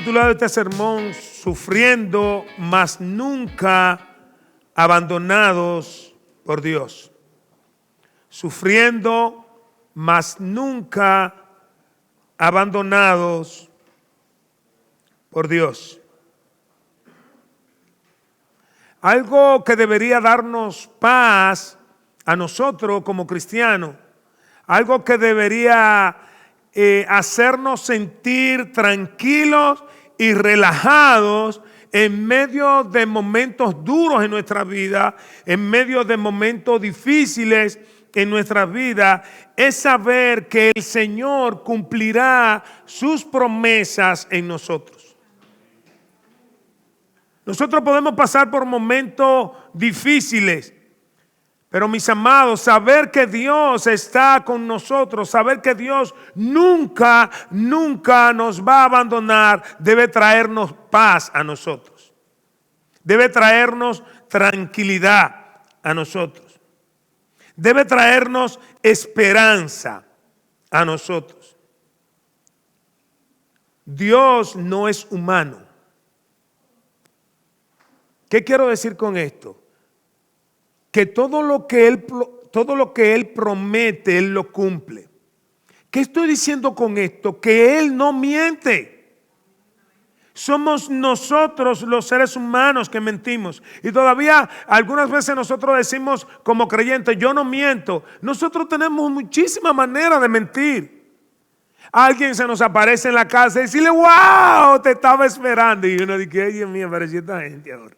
titulado este sermón Sufriendo, mas nunca abandonados por Dios. Sufriendo, mas nunca abandonados por Dios. Algo que debería darnos paz a nosotros como cristianos, algo que debería hacernos sentir tranquilos y relajados en medio de momentos duros en nuestra vida, en medio de momentos difíciles en nuestra vida, es saber que el Señor cumplirá sus promesas en nosotros. Nosotros podemos pasar por momentos difíciles, pero mis amados, saber que Dios está con nosotros, saber que Dios nunca nos va a abandonar, debe traernos paz a nosotros. Debe traernos tranquilidad a nosotros. Debe traernos esperanza a nosotros. Dios no es humano. ¿Qué quiero decir con esto? Que todo lo que Él promete, Él lo cumple. ¿Qué estoy diciendo con esto? Que Él no miente. Somos nosotros los seres humanos que mentimos. Y todavía algunas veces nosotros decimos como creyentes, yo no miento. Nosotros tenemos muchísimas maneras de mentir. Alguien se nos aparece en la casa y decirle, wow, te estaba esperando. Y uno dice, ay Dios mío, apareció esta gente ahora.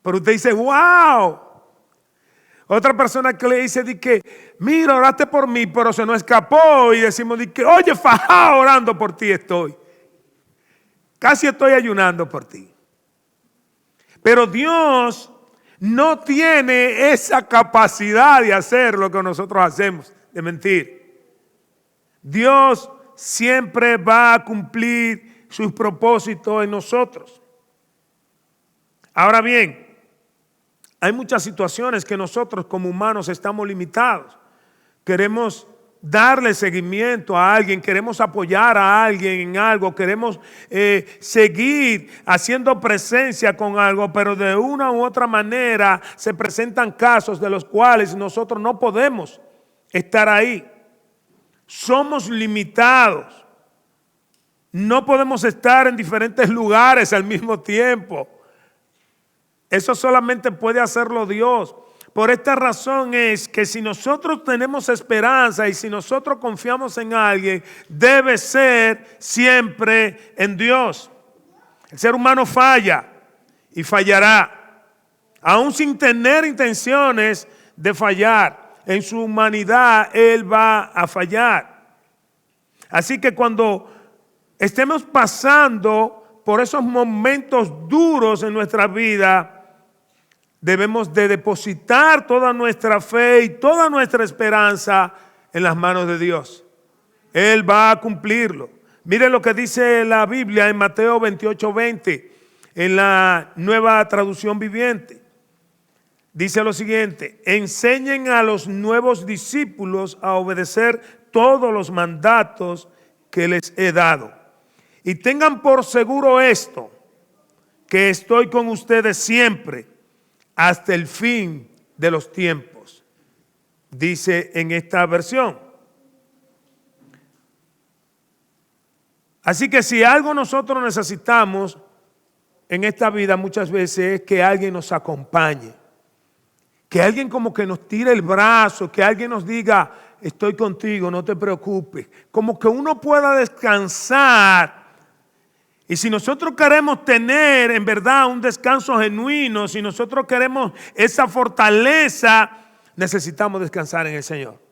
Pero usted dice, wow. Otra persona que le dice, mira, oraste por mí, pero se nos escapó. Y decimos, oye, fajá, orando por ti estoy. Casi estoy ayunando por ti. Pero Dios no tiene esa capacidad de hacer lo que nosotros hacemos, de mentir. Dios siempre va a cumplir sus propósitos en nosotros. Ahora bien, hay muchas situaciones que nosotros como humanos estamos limitados. Queremos darle seguimiento a alguien, queremos apoyar a alguien en algo, queremos seguir haciendo presencia con algo, pero de una u otra manera se presentan casos de los cuales nosotros no podemos estar ahí. Somos limitados. No podemos estar en diferentes lugares al mismo tiempo. Eso solamente puede hacerlo Dios. Por esta razón es que si nosotros tenemos esperanza y si nosotros confiamos en alguien, debe ser siempre en Dios. El ser humano falla y fallará, aún sin tener intenciones de fallar. En su humanidad Él va a fallar. Así que cuando estemos pasando por esos momentos duros en nuestra vida, debemos de depositar toda nuestra fe y toda nuestra esperanza en las manos de Dios. Él va a cumplirlo. Miren lo que dice la Biblia en Mateo 28:20, en la Nueva Traducción Viviente. Dice lo siguiente: enseñen a los nuevos discípulos a obedecer todos los mandatos que les he dado. Y tengan por seguro esto, que estoy con ustedes siempre, hasta el fin de los tiempos, dice en esta versión. Así que si algo nosotros necesitamos en esta vida muchas veces es que alguien nos acompañe, que alguien como que nos tire el brazo, que alguien nos diga, estoy contigo, no te preocupes, como que uno pueda descansar. Y si nosotros queremos tener en verdad un descanso genuino, si nosotros queremos esa fortaleza, necesitamos descansar en el Señor.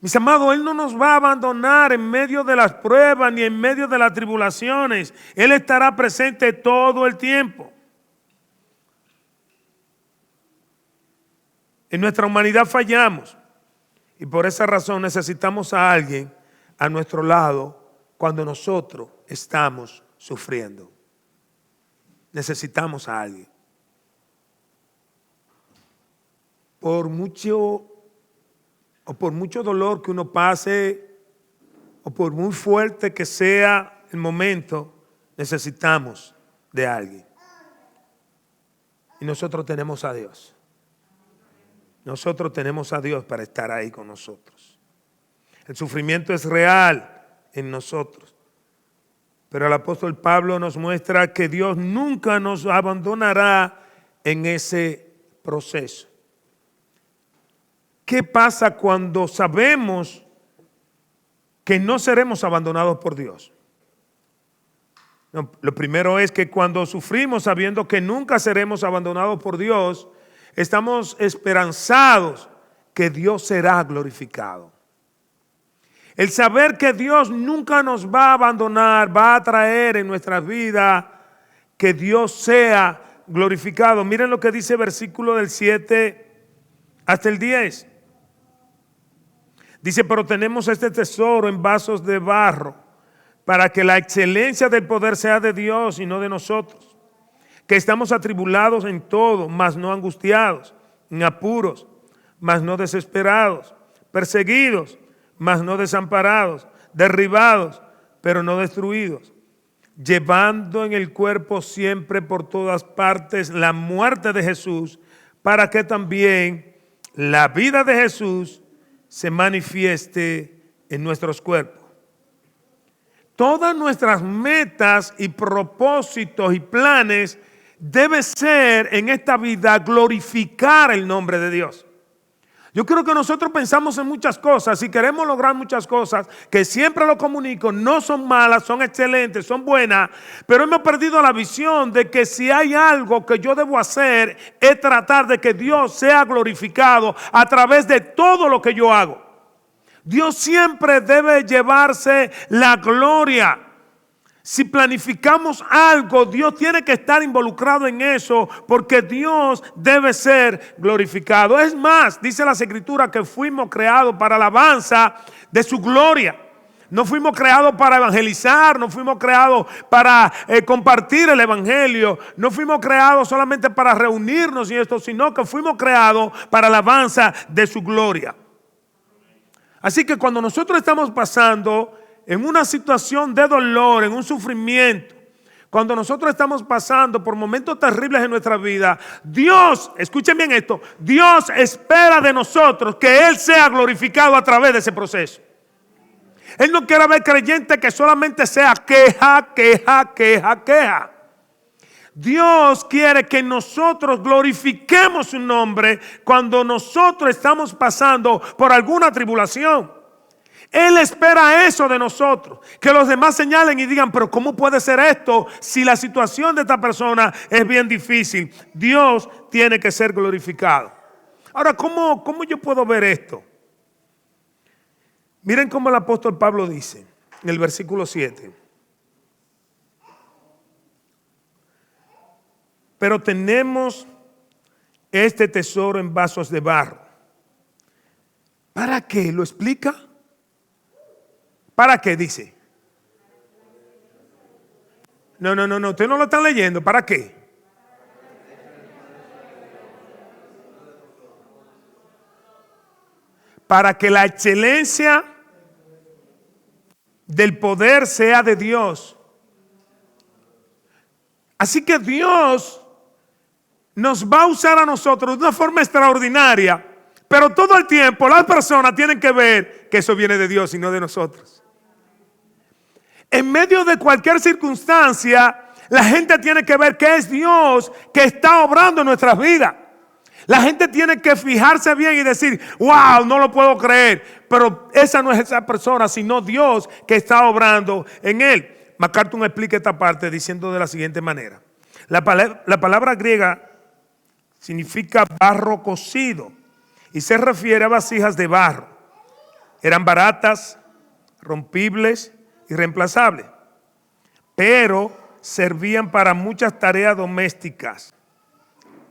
Mis amados, Él no nos va a abandonar en medio de las pruebas ni en medio de las tribulaciones. Él estará presente todo el tiempo. En nuestra humanidad fallamos y por esa razón necesitamos a alguien a nuestro lado cuando nosotros estamos sufriendo. Necesitamos a alguien. Por mucho dolor que uno pase, o por muy fuerte que sea el momento, necesitamos de alguien. Y nosotros tenemos a Dios. Nosotros tenemos a Dios para estar ahí con nosotros. El sufrimiento es real en nosotros. Pero el apóstol Pablo nos muestra que Dios nunca nos abandonará en ese proceso. ¿Qué pasa cuando sabemos que no seremos abandonados por Dios? No, lo primero es que cuando sufrimos sabiendo que nunca seremos abandonados por Dios, estamos esperanzados que Dios será glorificado. El saber que Dios nunca nos va a abandonar va a traer en nuestras vidas que Dios sea glorificado. Miren lo que dice el versículo del 7 hasta el 10. Dice, pero tenemos este tesoro en vasos de barro, para que la excelencia del poder sea de Dios y no de nosotros. Que estamos atribulados en todo, mas no angustiados, en apuros, mas no desesperados, perseguidos, mas no desamparados, derribados, pero no destruidos, llevando en el cuerpo siempre por todas partes la muerte de Jesús, para que también la vida de Jesús se manifieste en nuestros cuerpos. Todas nuestras metas y propósitos y planes debe ser en esta vida glorificar el nombre de Dios. Yo creo que nosotros pensamos en muchas cosas y queremos lograr muchas cosas que siempre lo comunico, no son malas, son excelentes, son buenas, pero hemos perdido la visión de que si hay algo que yo debo hacer es tratar de que Dios sea glorificado a través de todo lo que yo hago. Dios siempre debe llevarse la gloria. Si planificamos algo, Dios tiene que estar involucrado en eso porque Dios debe ser glorificado. Es más, dice las Escrituras que fuimos creados para alabanza de su gloria. No fuimos creados para evangelizar, no fuimos creados para compartir el evangelio, no fuimos creados solamente para reunirnos y esto, sino que fuimos creados para alabanza de su gloria. Así que cuando nosotros estamos pasando en una situación de dolor, en un sufrimiento, cuando nosotros estamos pasando por momentos terribles en nuestra vida, Dios, escuchen bien esto, Dios espera de nosotros que Él sea glorificado a través de ese proceso. Él no quiere ver creyentes que solamente sea queja, queja, queja, queja. Dios quiere que nosotros glorifiquemos su nombre cuando nosotros estamos pasando por alguna tribulación. Él espera eso de nosotros, que los demás señalen y digan, pero ¿cómo puede ser esto si la situación de esta persona es bien difícil? Dios tiene que ser glorificado. Ahora, ¿cómo yo puedo ver esto? Miren cómo el apóstol Pablo dice en el versículo 7. Pero tenemos este tesoro en vasos de barro. ¿Para qué? ¿Lo explica? ¿Para qué? Dice. No, ustedes no lo están leyendo. ¿Para qué? Para que la excelencia del poder sea de Dios. Así que Dios nos va a usar a nosotros de una forma extraordinaria, pero todo el tiempo las personas tienen que ver que eso viene de Dios y no de nosotros. En medio de cualquier circunstancia, la gente tiene que ver que es Dios que está obrando en nuestras vidas. La gente tiene que fijarse bien y decir, wow, no lo puedo creer. Pero esa no es esa persona, sino Dios que está obrando en él. MacArthur explica esta parte diciendo de la siguiente manera. La palabra griega significa barro cocido y se refiere a vasijas de barro. Eran baratas, rompibles y reemplazables, pero servían para muchas tareas domésticas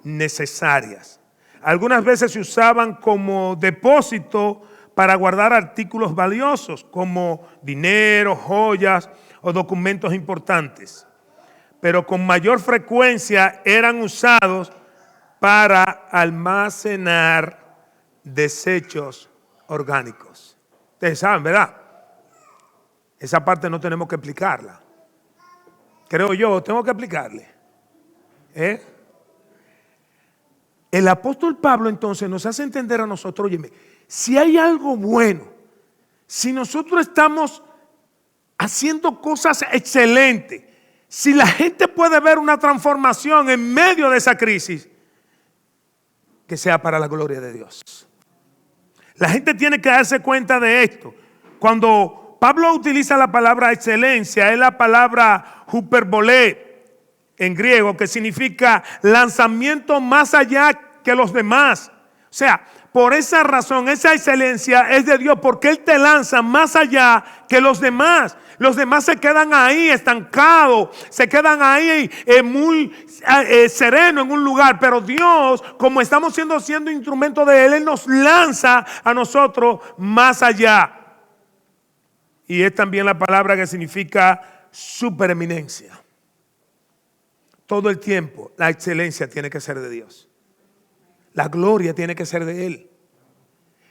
necesarias. Algunas veces se usaban como depósito para guardar artículos valiosos como dinero, joyas o documentos importantes, pero con mayor frecuencia eran usados para almacenar desechos orgánicos. Ustedes saben, ¿verdad? Esa parte no tenemos que explicarla. Creo yo, tengo que explicarle. El apóstol Pablo entonces nos hace entender a nosotros, óyeme, si hay algo bueno, si nosotros estamos haciendo cosas excelentes, si la gente puede ver una transformación en medio de esa crisis, que sea para la gloria de Dios. La gente tiene que darse cuenta de esto. Cuando Pablo utiliza la palabra excelencia, es la palabra hyperbolé en griego, que significa lanzamiento más allá que los demás. O sea, por esa razón, esa excelencia es de Dios, porque Él te lanza más allá que los demás. Los demás se quedan ahí estancados, se quedan ahí muy serenos en un lugar. Pero Dios, como estamos siendo instrumento de Él nos lanza a nosotros más allá. Y es también la palabra que significa supereminencia. Todo el tiempo la excelencia tiene que ser de Dios. La gloria tiene que ser de Él.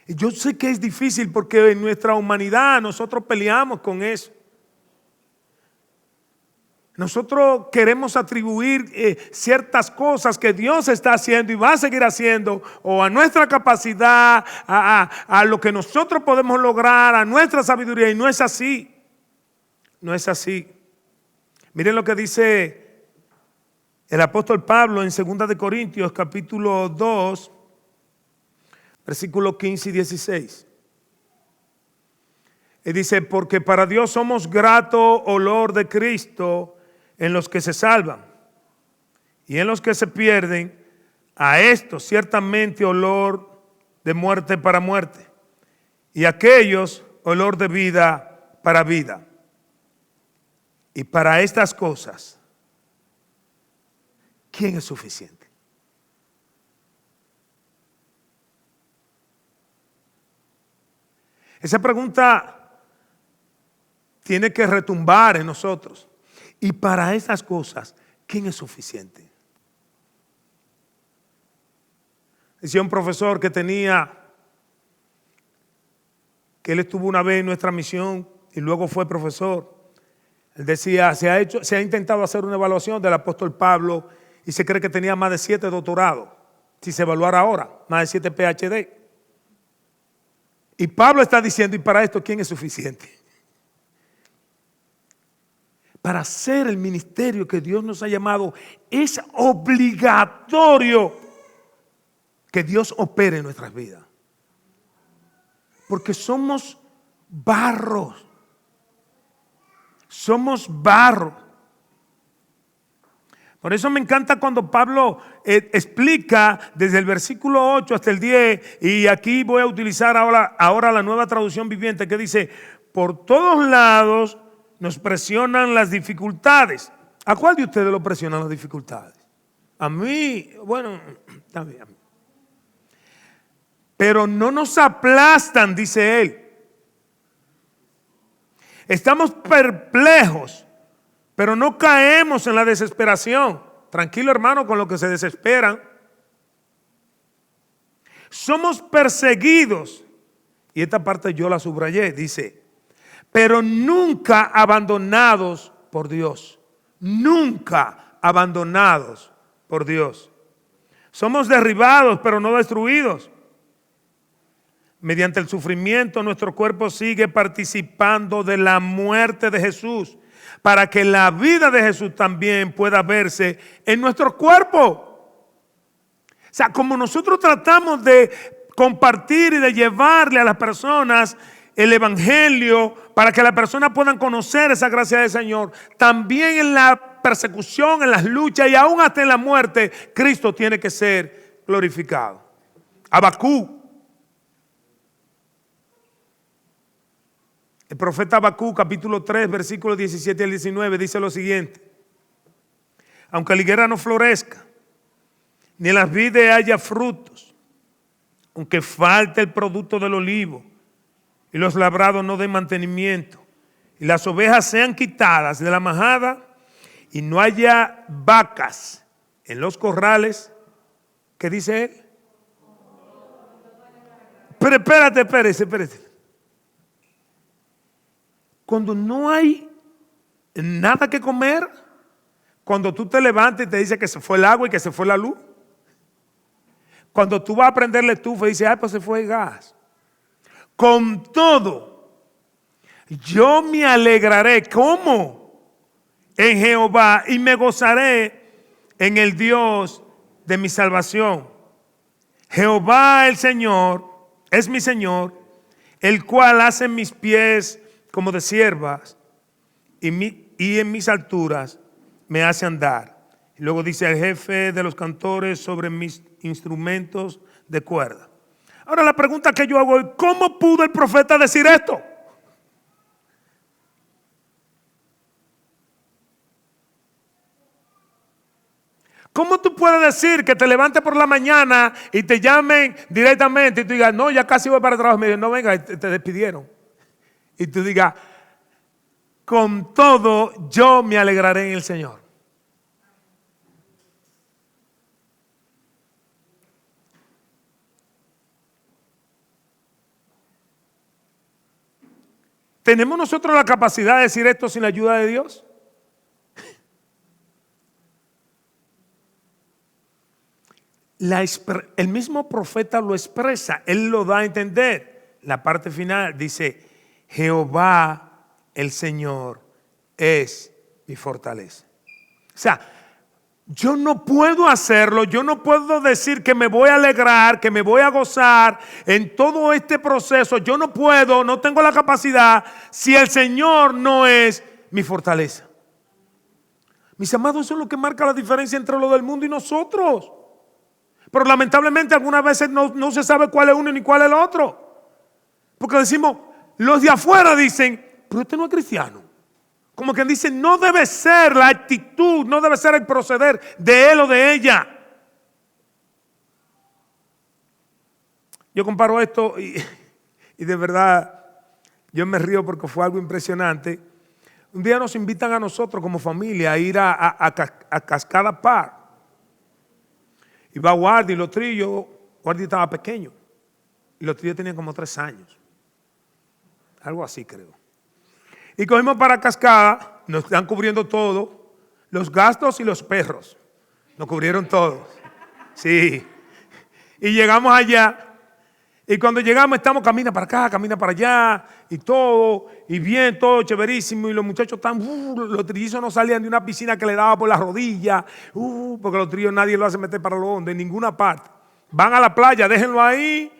Y yo sé que es difícil porque en nuestra humanidad nosotros peleamos con eso. Nosotros queremos atribuir ciertas cosas que Dios está haciendo y va a seguir haciendo, o a nuestra capacidad, a lo que nosotros podemos lograr, a nuestra sabiduría, y no es así. No es así. Miren lo que dice el apóstol Pablo en 2 de Corintios capítulo 2, versículos 15 y 16. Y dice, porque para Dios somos grato olor de Cristo en los que se salvan, y en los que se pierden, a estos ciertamente olor de muerte para muerte, y a aquellos olor de vida para vida. Y para estas cosas, ¿quién es suficiente? Esa pregunta tiene que retumbar en nosotros. Y para esas cosas, ¿quién es suficiente? Decía un profesor que él estuvo una vez en nuestra misión y luego fue profesor. Él decía, se ha intentado hacer una evaluación del apóstol Pablo y se cree que tenía más de 7 doctorados. Si se evaluara ahora, más de 7 PhD. Y Pablo está diciendo, y para esto, ¿quién es suficiente? Para hacer el ministerio que Dios nos ha llamado, es obligatorio que Dios opere en nuestras vidas. Porque somos barros. Somos barro. Por eso me encanta cuando Pablo explica desde el versículo 8 hasta el 10, y aquí voy a utilizar ahora la Nueva Traducción Viviente, que dice, por todos lados nos presionan las dificultades. ¿A cuál de ustedes lo presionan las dificultades? A mí, bueno, también. Pero no nos aplastan, dice él. Estamos perplejos, pero no caemos en la desesperación. Tranquilo, hermano, con lo que se desesperan. Somos perseguidos. Y esta parte yo la subrayé, dice, pero nunca abandonados por Dios. Nunca abandonados por Dios. Somos derribados, pero no destruidos. Mediante el sufrimiento, nuestro cuerpo sigue participando de la muerte de Jesús, para que la vida de Jesús también pueda verse en nuestro cuerpo. O sea, como nosotros tratamos de compartir y de llevarle a las personas el evangelio para que las personas puedan conocer esa gracia del Señor, también en la persecución, en las luchas y aún hasta en la muerte, Cristo tiene que ser glorificado. Habacuc, el profeta Habacuc, capítulo 3, versículos 17 al 19, dice lo siguiente: aunque la higuera no florezca, ni en las vides haya frutos, aunque falte el producto del olivo, y los labrados no den mantenimiento, y las ovejas sean quitadas de la majada, y no haya vacas en los corrales, ¿qué dice él? Pero espérate. Cuando no hay nada que comer, Cuando tú te levantas y te dice que se fue el agua y que se fue la luz. Cuando tú vas a prender la estufa y dices, ay, pues se fue el gas. Con todo, yo me alegraré. ¿Cómo? En Jehová, y me gozaré en el Dios de mi salvación. Jehová el Señor es mi Señor, el cual hace mis pies como de siervas y en mis alturas me hace andar. Y luego dice el jefe de los cantores sobre mis instrumentos de cuerda. Ahora la pregunta que yo hago es, ¿cómo pudo el profeta decir esto? ¿Cómo tú puedes decir que te levantes por la mañana y te llamen directamente y tú digas, no, ya casi voy para el trabajo? Me dicen, no, venga, te despidieron. Y tú digas, con todo yo me alegraré en el Señor. ¿Tenemos nosotros la capacidad de decir esto sin la ayuda de Dios? El mismo profeta lo expresa, él lo da a entender. La parte final dice, Jehová el Señor es mi fortaleza. O sea, yo no puedo hacerlo, yo no puedo decir que me voy a alegrar, que me voy a gozar en todo este proceso. Yo no puedo, no tengo la capacidad si el Señor no es mi fortaleza. Mis amados, eso es lo que marca la diferencia entre lo del mundo y nosotros. Pero lamentablemente algunas veces no se sabe cuál es uno ni cuál es el otro. Porque decimos, los de afuera dicen, pero este no es cristiano. Como quien dice, no debe ser la actitud, no debe ser el proceder de él o de ella. Yo comparo esto y de verdad yo me río porque fue algo impresionante. Un día nos invitan a nosotros como familia a ir a Cascada Park. Y va Guardia y los trillos. Guardia estaba pequeño y los trillos tenían como 3 años. Algo así creo. Y cogimos para Cascada, nos están cubriendo todo, los gastos y los perros. Nos cubrieron todos. Sí. Y llegamos allá. Y cuando llegamos estamos, camina para acá, camina para allá, y todo, y bien, todo chéverísimo, y los muchachos están, los trillizos no salían de una piscina que le daba por las rodillas, porque los trillos nadie lo hace meter para lo hondo, en ninguna parte. Van a la playa, déjenlo ahí.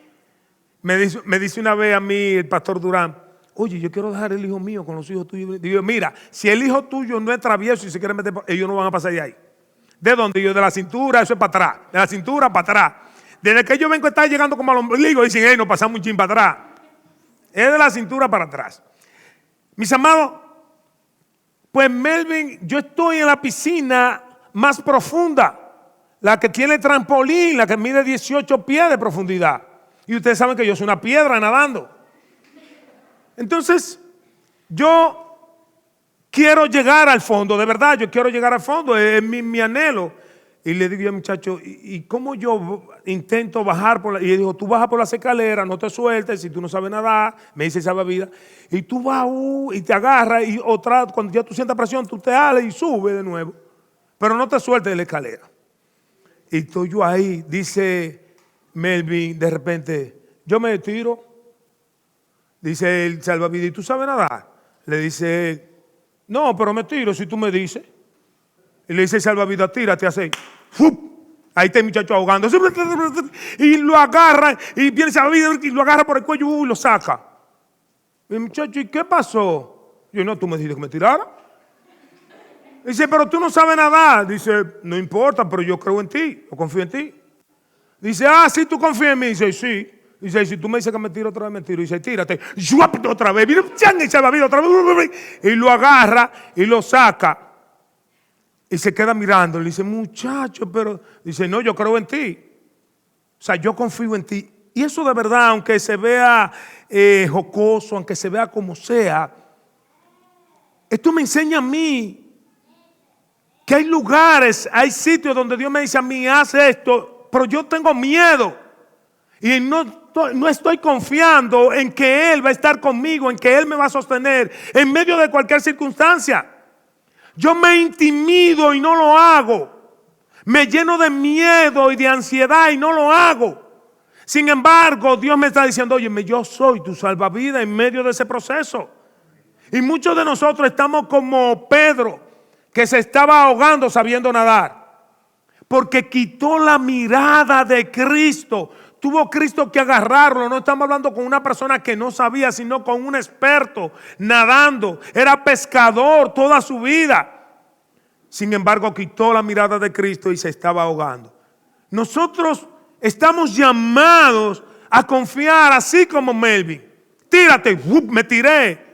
Me dice una vez a mí el pastor Durán, oye, yo quiero dejar el hijo mío con los hijos tuyos. Digo, mira, si el hijo tuyo no es travieso y se quiere meter, ellos no van a pasar de ahí. ¿De dónde? Yo, de la cintura, eso es para atrás, de la cintura para atrás. Desde que yo vengo está llegando como al ombligo, dicen, hey, nos pasamos un chin para atrás. Es de la cintura para atrás. Mis amados, pues Melvin, yo estoy en la piscina más profunda, la que tiene trampolín, la que mide 18 pies de profundidad. Y ustedes saben que yo soy una piedra nadando. Entonces, yo quiero llegar al fondo, de verdad, yo quiero llegar al fondo, es mi anhelo. Y le digo yo al muchacho, ¿y cómo yo intento bajar por la? Y él dijo, tú bajas por las escaleras, no te sueltes, si tú no sabes nadar, me dice salvavidas, y tú vas y te agarras, y otra, cuando ya tú sientas presión, tú te alas y subes de nuevo, pero no te sueltes de la escalera. Y estoy yo ahí, dice Melvin, de repente, yo me tiro, dice el salvavidas, ¿y tú sabes nadar? Le dice, no, pero me tiro si tú me dices. Y le dice el salvavidas, tírate así. Ahí está el muchacho ahogando. Y lo agarra, y viene el salvavidas y lo agarra por el cuello y lo saca. Y el muchacho, ¿y qué pasó? Yo, no, tú me dijiste que me tirara. Dice, pero tú no sabes nadar. Dice, no importa, pero yo creo en ti, yo confío en ti. Dice, sí, tú confías en mí. Dice, sí. Dice, si tú me dices que me tiro otra vez, me tiro. Dice, tírate. Otra vez. Viene el salvavidas otra vez. Y lo agarra y lo saca. Y se queda mirando. Le dice, muchacho, pero... Dice, no, yo creo en ti. O sea, yo confío en ti. Y eso de verdad, aunque se vea jocoso, aunque se vea como sea, esto me enseña a mí que hay lugares, hay sitios donde Dios me dice a mí, haz esto, pero yo tengo miedo. Y no estoy confiando en que Él va a estar conmigo, en que Él me va a sostener en medio de cualquier circunstancia. Yo me intimido y no lo hago. Me lleno de miedo y de ansiedad y no lo hago. Sin embargo, Dios me está diciendo, óyeme, yo soy tu salvavidas en medio de ese proceso. Y muchos de nosotros estamos como Pedro, que se estaba ahogando sabiendo nadar. Porque quitó la mirada de Cristo. Tuvo Cristo que agarrarlo. No estamos hablando con una persona que no sabía, sino con un experto nadando. Era pescador toda su vida. Sin embargo, quitó la mirada de Cristo y se estaba ahogando. Nosotros estamos llamados a confiar así como Melvin. Tírate, me tiré.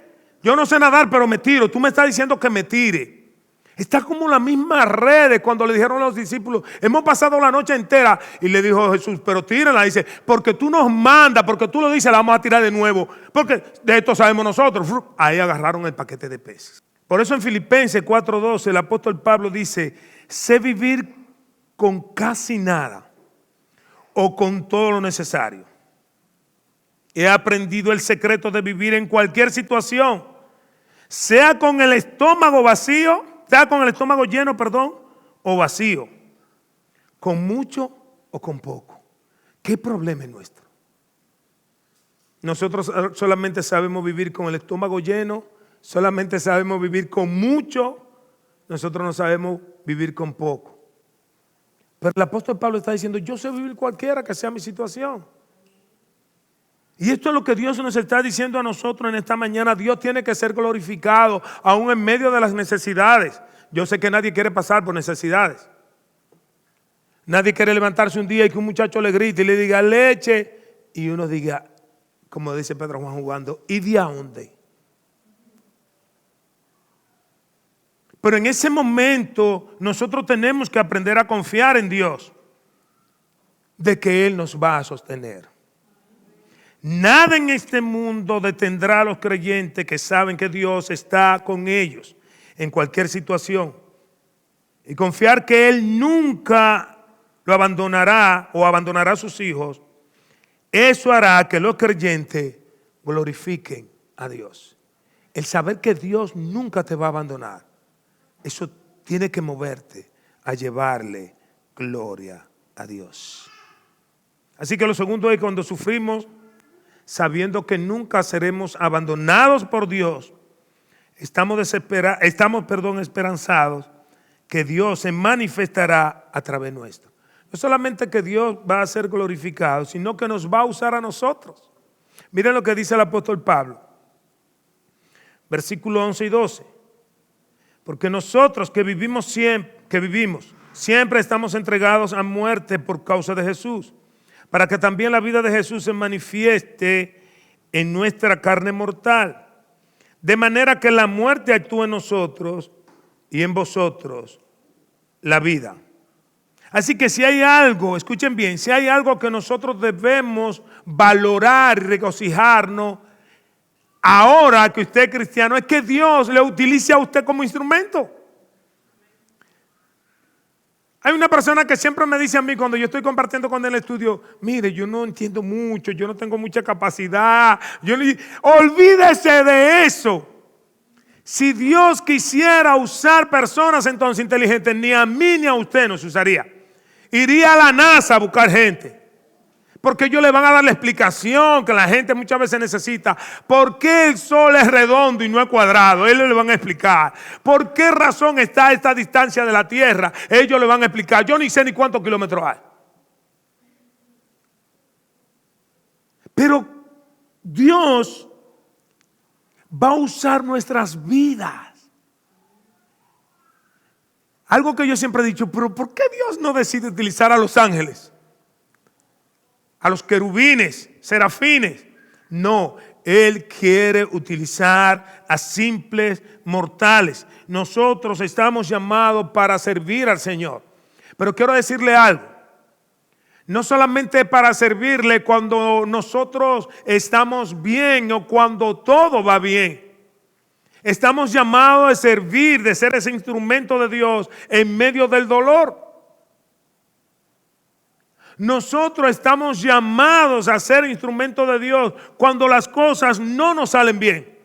Yo no sé nadar, pero me tiro. Tú me estás diciendo que me tire. Está como la misma red de cuando le dijeron a los discípulos, hemos pasado la noche entera. Y le dijo Jesús, pero tírenla. Dice, porque tú nos mandas, porque tú lo dices, la vamos a tirar de nuevo. Porque de esto sabemos nosotros. Ahí agarraron el paquete de peces. Por eso en Filipenses 4:12 el apóstol Pablo dice, sé vivir con casi nada o con todo lo necesario. He aprendido el secreto de vivir en cualquier situación, sea con el estómago vacío, sea con el estómago lleno, o vacío, con mucho o con poco. ¿Qué problema es nuestro? Nosotros solamente sabemos vivir con el estómago lleno, solamente sabemos vivir con mucho, nosotros no sabemos vivir con poco. Pero el apóstol Pablo está diciendo, yo sé vivir cualquiera que sea mi situación. Y esto es lo que Dios nos está diciendo a nosotros en esta mañana. Dios tiene que ser glorificado aún en medio de las necesidades. Yo sé que nadie quiere pasar por necesidades. Nadie quiere levantarse un día y que un muchacho le grite y le diga leche. Y uno diga, como dice Pedro Juan jugando, ¿y de dónde? Pero en ese momento nosotros tenemos que aprender a confiar en Dios, de que Él nos va a sostener. Nada en este mundo detendrá a los creyentes que saben que Dios está con ellos en cualquier situación. Y confiar que Él nunca lo abandonará o abandonará a sus hijos, eso hará que los creyentes glorifiquen a Dios. El saber que Dios nunca te va a abandonar, eso tiene que moverte a llevarle gloria a Dios. Así que lo segundo es cuando sufrimos, sabiendo que nunca seremos abandonados por Dios, estamos esperanzados que Dios se manifestará a través nuestro. No solamente que Dios va a ser glorificado, sino que nos va a usar a nosotros. Miren lo que dice el apóstol Pablo, versículos 11 y 12. Porque nosotros que vivimos siempre estamos entregados a muerte por causa de Jesús, para que también la vida de Jesús se manifieste en nuestra carne mortal. De manera que la muerte actúe en nosotros y en vosotros la vida. Así que si hay algo, escuchen bien, si hay algo que nosotros debemos valorar y regocijarnos ahora que usted es cristiano, es que Dios le utilice a usted como instrumento. Hay una persona que siempre me dice a mí cuando yo estoy compartiendo con el estudio, mire, yo no entiendo mucho, yo no tengo mucha capacidad. Olvídese de eso. Si Dios quisiera usar personas entonces inteligentes, ni a mí ni a usted nos usaría. Iría a la NASA a buscar gente. Porque ellos le van a dar la explicación que la gente muchas veces necesita. ¿Por qué el sol es redondo y no es cuadrado? Ellos le van a explicar. ¿Por qué razón está a esta distancia de la Tierra? Ellos le van a explicar. Yo ni sé ni cuántos kilómetros hay. Pero Dios va a usar nuestras vidas. Algo que yo siempre he dicho, pero ¿por qué Dios no decide utilizar a los ángeles? A los querubines, serafines. No, Él quiere utilizar a simples mortales. Nosotros estamos llamados para servir al Señor. Pero quiero decirle algo. No solamente para servirle cuando nosotros estamos bien o cuando todo va bien. Estamos llamados a servir, de ser ese instrumento de Dios en medio del dolor. Nosotros estamos llamados a ser instrumento de Dios cuando las cosas no nos salen bien.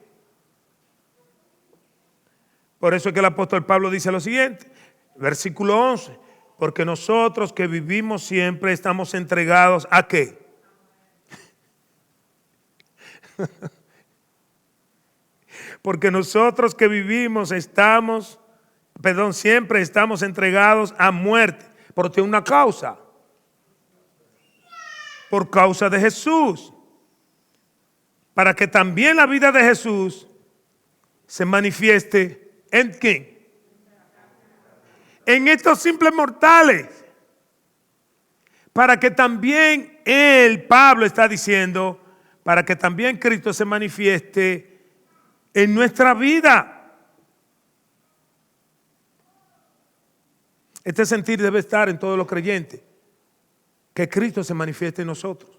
Por eso es que el apóstol Pablo dice lo siguiente, versículo 11, porque nosotros que vivimos siempre estamos entregados ¿a qué? Porque nosotros que vivimos siempre estamos entregados a muerte. Pero tiene una causa. Por causa de Jesús. Para que también la vida de Jesús se manifieste en ¿quién? En estos simples mortales. Para que también Pablo está diciendo, para que también Cristo se manifieste en nuestra vida. Este sentir debe estar en todos los creyentes. Que Cristo se manifieste en nosotros.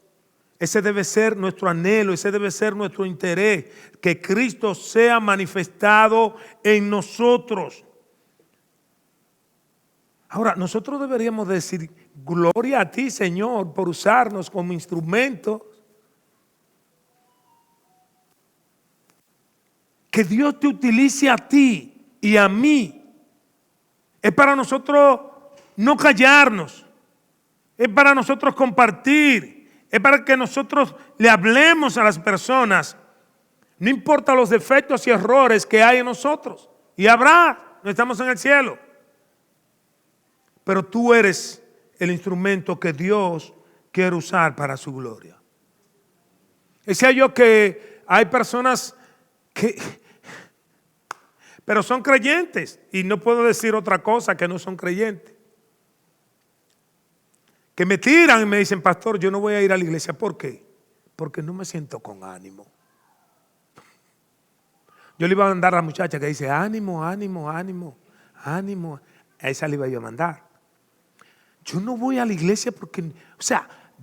Ese debe ser nuestro anhelo, ese debe ser nuestro interés. Que Cristo sea manifestado en nosotros. Ahora, nosotros deberíamos decir, gloria a ti, Señor, por usarnos como instrumentos. Que Dios te utilice a ti y a mí. Es para nosotros no callarnos. Es para nosotros compartir. Es para que nosotros le hablemos a las personas. No importa los defectos y errores que hay en nosotros. Y habrá, no estamos en el cielo. Pero tú eres el instrumento que Dios quiere usar para su gloria. Decía yo que hay personas pero son creyentes y no puedo decir otra cosa que no son creyentes. Que me tiran y me dicen, pastor, yo no voy a ir a la iglesia. ¿Por qué? Porque no me siento con ánimo. Yo le iba a mandar a la muchacha que dice, ánimo, ánimo, ánimo, ánimo. A esa le iba yo a mandar. Yo no voy a la iglesia porque,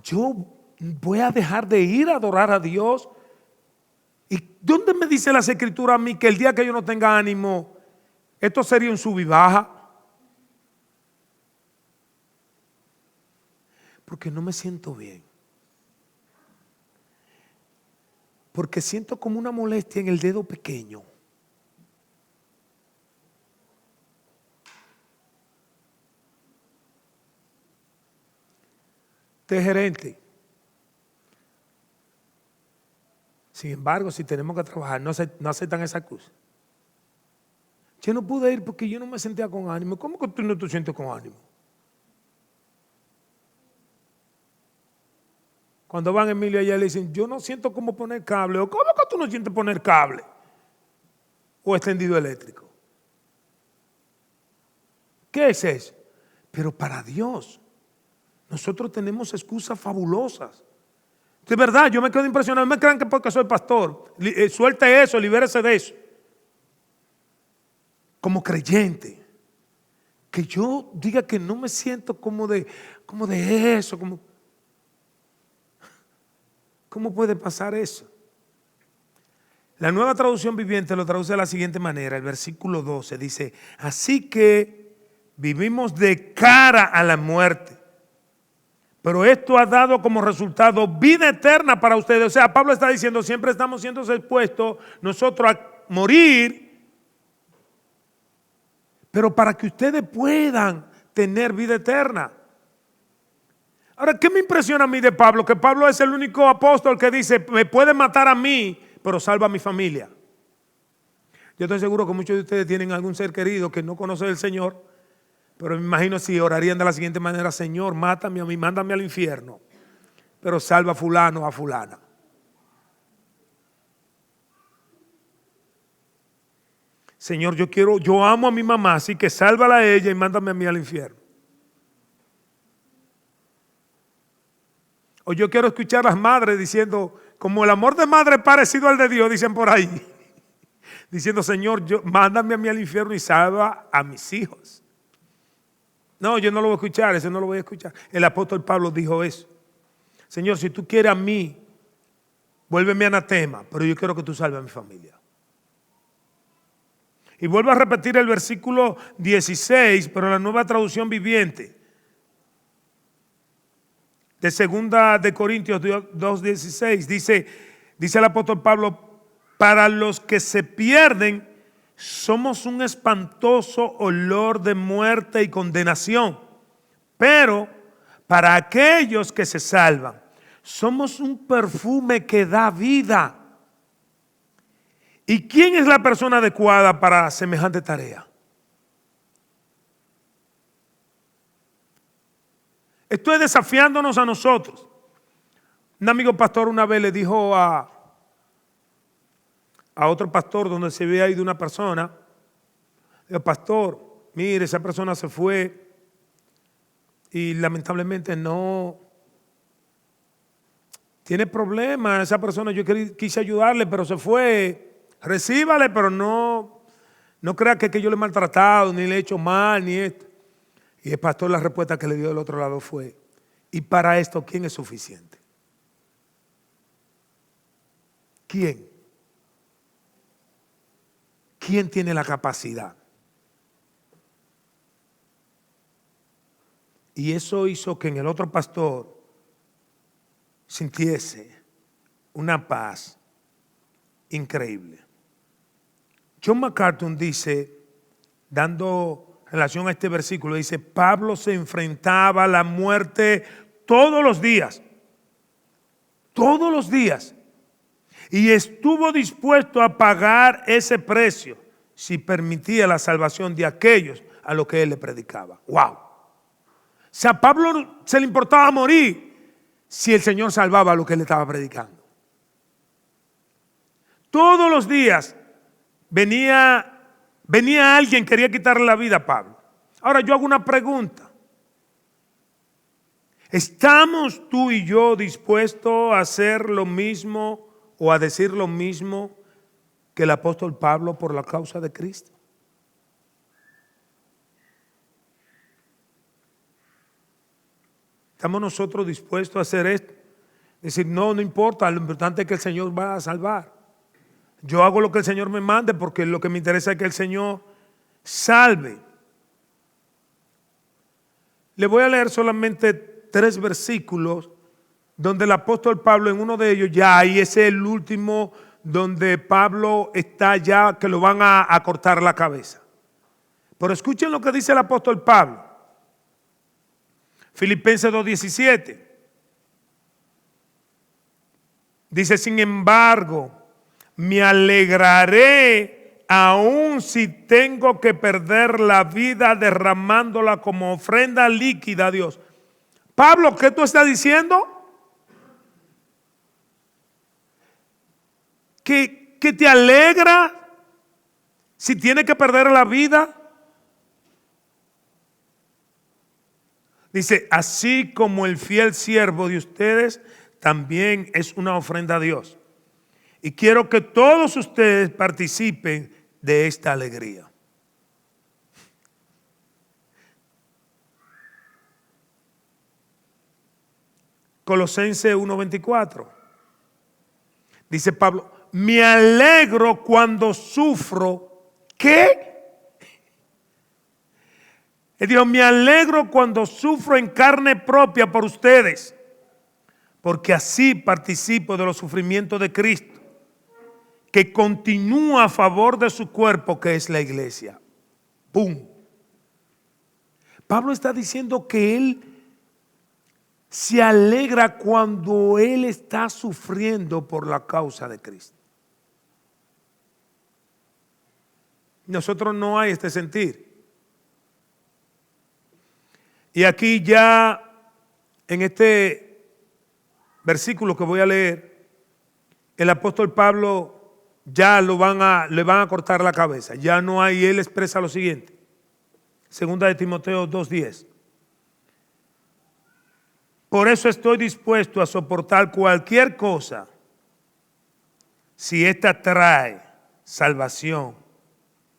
yo voy a dejar de ir a adorar a Dios. ¿Y dónde me dice las escrituras a mí que el día que yo no tenga ánimo, esto sería un sub y baja? Porque no me siento bien. Porque siento como una molestia en el dedo pequeño. Usted es gerente. Sin embargo, si tenemos que trabajar, no aceptan esa excusa. Yo no pude ir porque yo no me sentía con ánimo. ¿Cómo que tú no te sientes con ánimo? Cuando van Emilio allá le dicen, yo no siento cómo poner cable. O ¿cómo que tú no sientes poner cable? O extendido eléctrico. ¿Qué es eso? Pero para Dios, nosotros tenemos excusas fabulosas. De verdad, yo me quedo impresionado. No me crean que porque soy pastor. Suelte eso, libérese de eso. Como creyente. Que yo diga que no me siento como de eso. ¿Cómo puede pasar eso? La Nueva Traducción Viviente lo traduce de la siguiente manera. El versículo 12 dice, así que vivimos de cara a la muerte. Pero esto ha dado como resultado vida eterna para ustedes. O sea, Pablo está diciendo, siempre estamos siendo expuestos nosotros a morir, pero para que ustedes puedan tener vida eterna. Ahora, ¿qué me impresiona a mí de Pablo? Que Pablo es el único apóstol que dice, me pueden matar a mí, pero salva a mi familia. Yo estoy seguro que muchos de ustedes tienen algún ser querido que no conoce al Señor. Pero me imagino si orarían de la siguiente manera, Señor, mátame a mí, mándame al infierno, pero salva a fulano o a fulana. Señor, yo amo a mi mamá, así que sálvala a ella y mándame a mí al infierno. O yo quiero escuchar a las madres diciendo, como el amor de madre es parecido al de Dios, dicen por ahí, diciendo, Señor, mándame a mí al infierno y salva a mis hijos. No, yo no lo voy a escuchar, eso no lo voy a escuchar. El apóstol Pablo dijo eso. Señor, si tú quieres a mí, vuélveme anatema, pero yo quiero que tú salves a mi familia. Y vuelvo a repetir el versículo 16, pero en la Nueva Traducción Viviente. De 2 de Corintios 2:16 dice el apóstol Pablo, para los que se pierden, somos un espantoso olor de muerte y condenación. Pero para aquellos que se salvan, somos un perfume que da vida. ¿Y quién es la persona adecuada para semejante tarea? Esto es desafiándonos a nosotros. Un amigo pastor una vez le dijo a otro pastor donde se había ido una persona, dijo: pastor, mire, esa persona se fue y lamentablemente no tiene problemas. Esa persona, yo quise ayudarle, pero se fue. Recíbale, pero no crea que yo le he maltratado, ni le he hecho mal, ni esto. Y el pastor, la respuesta que le dio del otro lado fue: ¿y para esto quién es suficiente? ¿Quién? ¿Quién tiene la capacidad? Y eso hizo que en el otro pastor sintiese una paz increíble. John MacArthur dice, dando relación a este versículo, dice: Pablo se enfrentaba a la muerte todos los días, y estuvo dispuesto a pagar ese precio si permitía la salvación de aquellos a los que él le predicaba. ¡Wow! O sea, a Pablo se le importaba morir si el Señor salvaba a los que él estaba predicando. Todos los días venía alguien que quería quitarle la vida a Pablo. Ahora yo hago una pregunta. ¿Estamos tú y yo dispuestos a hacer lo mismo o a decir lo mismo que el apóstol Pablo por la causa de Cristo? ¿Estamos nosotros dispuestos a hacer esto? Decir: no importa, lo importante es que el Señor va a salvar. Yo hago lo que el Señor me mande porque lo que me interesa es que el Señor salve. Le voy a leer solamente 3 versículos donde el apóstol Pablo, en uno de ellos ya, y ese es el último donde Pablo está ya que lo van a cortar la cabeza. Pero escuchen lo que dice el apóstol Pablo. Filipenses 2:17. Dice: sin embargo, me alegraré aun si tengo que perder la vida derramándola como ofrenda líquida a Dios. Pablo, ¿qué tú estás diciendo? ¿Que te alegra si tienes que perder la vida? Dice: así como el fiel siervo de ustedes también es una ofrenda a Dios. Y quiero que todos ustedes participen de esta alegría. Colosenses 1:24. Dice Pablo: me alegro cuando sufro. ¿Qué? Él dijo: me alegro cuando sufro en carne propia por ustedes, porque así participo de los sufrimientos de Cristo, que continúa a favor de su cuerpo, que es la iglesia. ¡Pum! Pablo está diciendo que él se alegra cuando él está sufriendo por la causa de Cristo. Nosotros no hay este sentir. Y aquí ya en este versículo que voy a leer, el apóstol Pablo ya le van a cortar la cabeza. Ya no hay, él expresa lo siguiente. Segunda de Timoteo 2:10. Por eso estoy dispuesto a soportar cualquier cosa si ésta trae salvación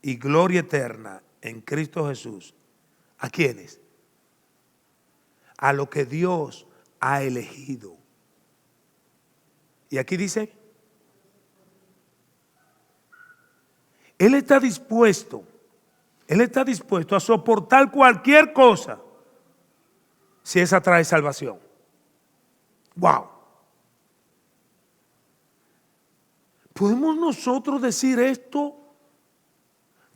y gloria eterna en Cristo Jesús. ¿A quiénes? A lo que Dios ha elegido. Y aquí dice: Él está dispuesto a soportar cualquier cosa si esa trae salvación. ¡Wow! ¿Podemos nosotros decir esto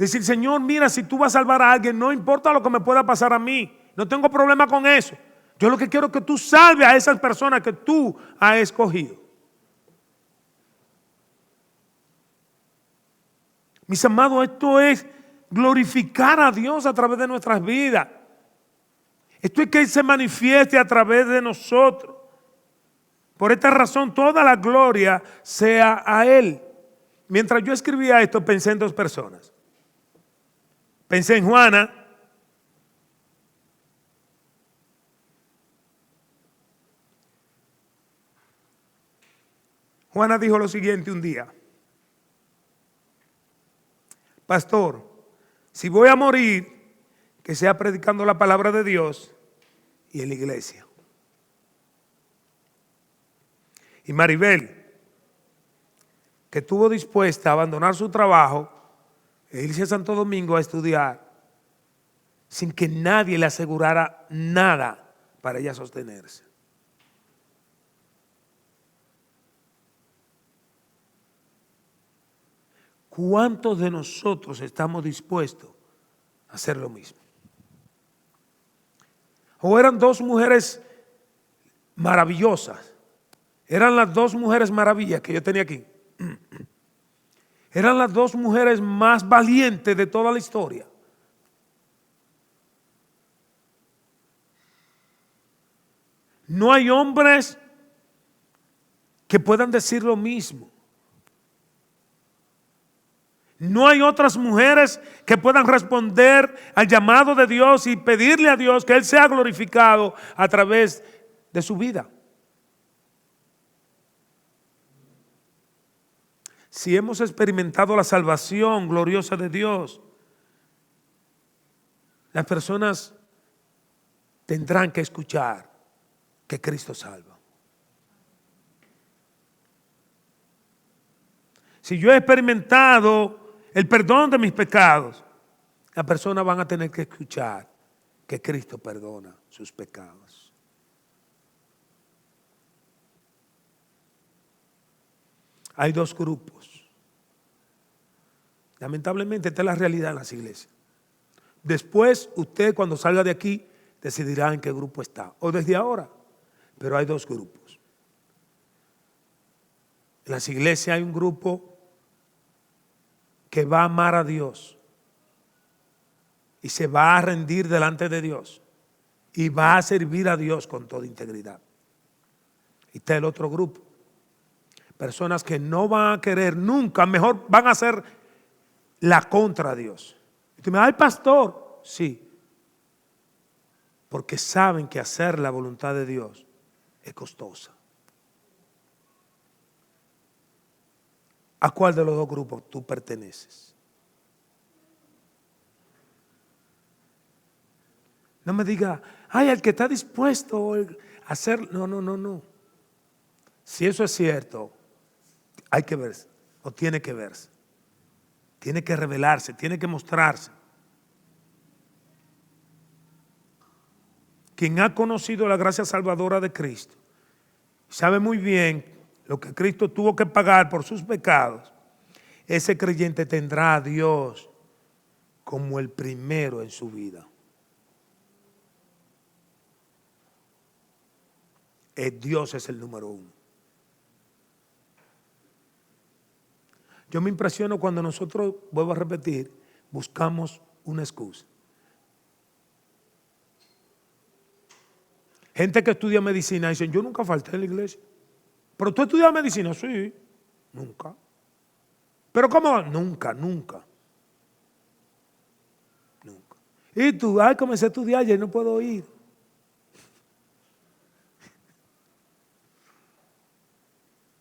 Decir, Señor, mira, si tú vas a salvar a alguien, no importa lo que me pueda pasar a mí. No tengo problema con eso. Yo lo que quiero es que tú salves a esas personas que tú has escogido. Mis amados, esto es glorificar a Dios a través de nuestras vidas. Esto es que Él se manifieste a través de nosotros. Por esta razón, toda la gloria sea a Él. Mientras yo escribía esto, pensé en dos personas. Pensé en Juana. Juana dijo lo siguiente un día: pastor, si voy a morir, que sea predicando la palabra de Dios y en la iglesia. Y Maribel, que estuvo dispuesta a abandonar su trabajo e irse a Santo Domingo a estudiar sin que nadie le asegurara nada para ella sostenerse. ¿Cuántos de nosotros estamos dispuestos a hacer lo mismo? O eran dos mujeres maravillosas. Eran las dos mujeres maravillas que yo tenía aquí. Eran las dos mujeres más valientes de toda la historia. No hay hombres que puedan decir lo mismo. No hay otras mujeres que puedan responder al llamado de Dios y pedirle a Dios que Él sea glorificado a través de su vida. Si hemos experimentado la salvación gloriosa de Dios, las personas tendrán que escuchar que Cristo salva. Si yo he experimentado el perdón de mis pecados, las personas van a tener que escuchar que Cristo perdona sus pecados. Hay dos grupos. Lamentablemente esta es la realidad en las iglesias. Después usted, cuando salga de aquí, decidirá en qué grupo está, o desde ahora. Pero hay dos grupos. En las iglesias hay un grupo que va a amar a Dios y se va a rendir delante de Dios y va a servir a Dios con toda integridad. Y está el otro grupo, personas que no van a querer nunca, mejor van a hacer la contra de Dios. Y tú me dices, ay pastor, sí, porque saben que hacer la voluntad de Dios es costosa. ¿A cuál de los dos grupos tú perteneces? No me diga, ay, el que está dispuesto a hacer. No. Si eso es cierto, hay que verse, o tiene que verse. Tiene que revelarse, tiene que mostrarse. Quien ha conocido la gracia salvadora de Cristo sabe muy bien lo que Cristo tuvo que pagar por sus pecados. Ese creyente tendrá a Dios como el primero en su vida. Dios es el número uno. Yo me impresiono cuando nosotros, vuelvo a repetir, buscamos una excusa. Gente que estudia medicina dicen, yo nunca falté en la iglesia. ¿Pero tú estudias medicina? Sí, nunca. ¿Pero cómo? Nunca. Y tú, ay, comencé a estudiar y no puedo ir.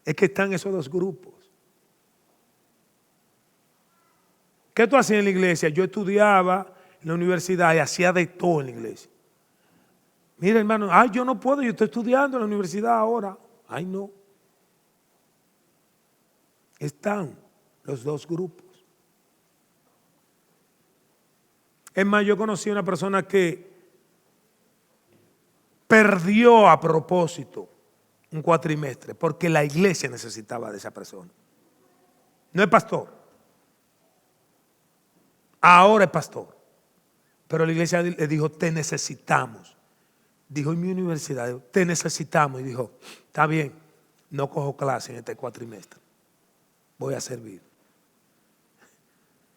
Es que están esos dos grupos. ¿Qué tú hacías en la iglesia? Yo estudiaba en la universidad y hacía de todo en la iglesia. Mira, hermano, ay, yo no puedo, yo estoy estudiando en la universidad ahora. Ay, no. Están los dos grupos. Es más, yo conocí a una persona que perdió a propósito un cuatrimestre porque la iglesia necesitaba de esa persona. No es pastor. ahora es pastor. Pero la iglesia le dijo, te necesitamos. Dijo en mi universidad, te necesitamos. Y dijo, está bien, no cojo clase en este cuatrimestre. Voy a servir.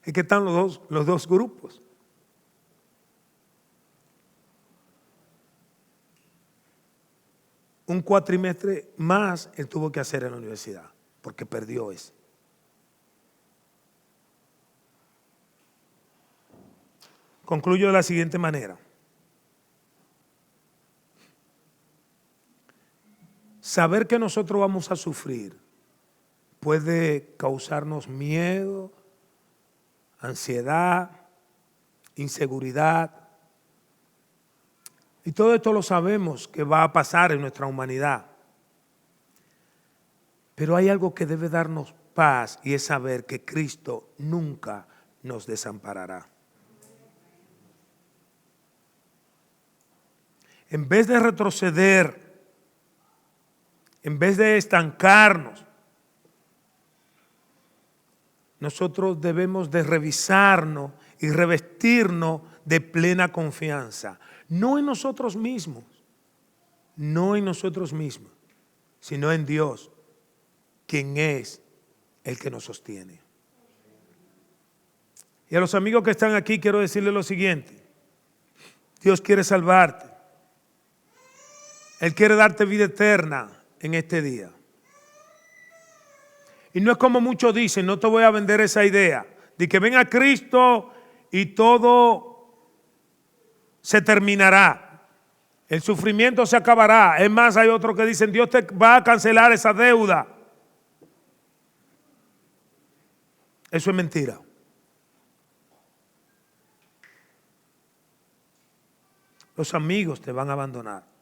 Es que están los dos grupos. Un cuatrimestre más él tuvo que hacer en la universidad, porque perdió ese. Concluyo de la siguiente manera. Saber que nosotros vamos a sufrir puede causarnos miedo, ansiedad, inseguridad. Y todo esto lo sabemos que va a pasar en nuestra humanidad. Pero hay algo que debe darnos paz y es saber que Cristo nunca nos desamparará. En vez de retroceder, en vez de estancarnos, nosotros debemos de revisarnos y revestirnos de plena confianza. No en nosotros mismos, sino en Dios, quien es el que nos sostiene. Y a los amigos que están aquí quiero decirles lo siguiente. Dios quiere salvarte. Él quiere darte vida eterna en este día. Y no es como muchos dicen, no te voy a vender esa idea, de que ven a Cristo y todo se terminará. El sufrimiento se acabará. Es más, hay otros que dicen, Dios te va a cancelar esa deuda. Eso es mentira. Los amigos te van a abandonar.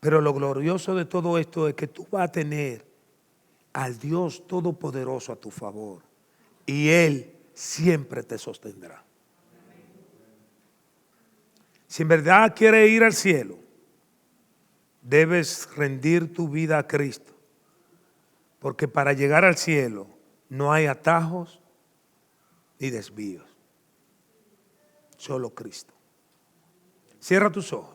Pero lo glorioso de todo esto es que tú vas a tener al Dios Todopoderoso a tu favor. Y Él siempre te sostendrá. Si en verdad quieres ir al cielo, debes rendir tu vida a Cristo. Porque para llegar al cielo no hay atajos ni desvíos. Solo Cristo. Cierra tus ojos.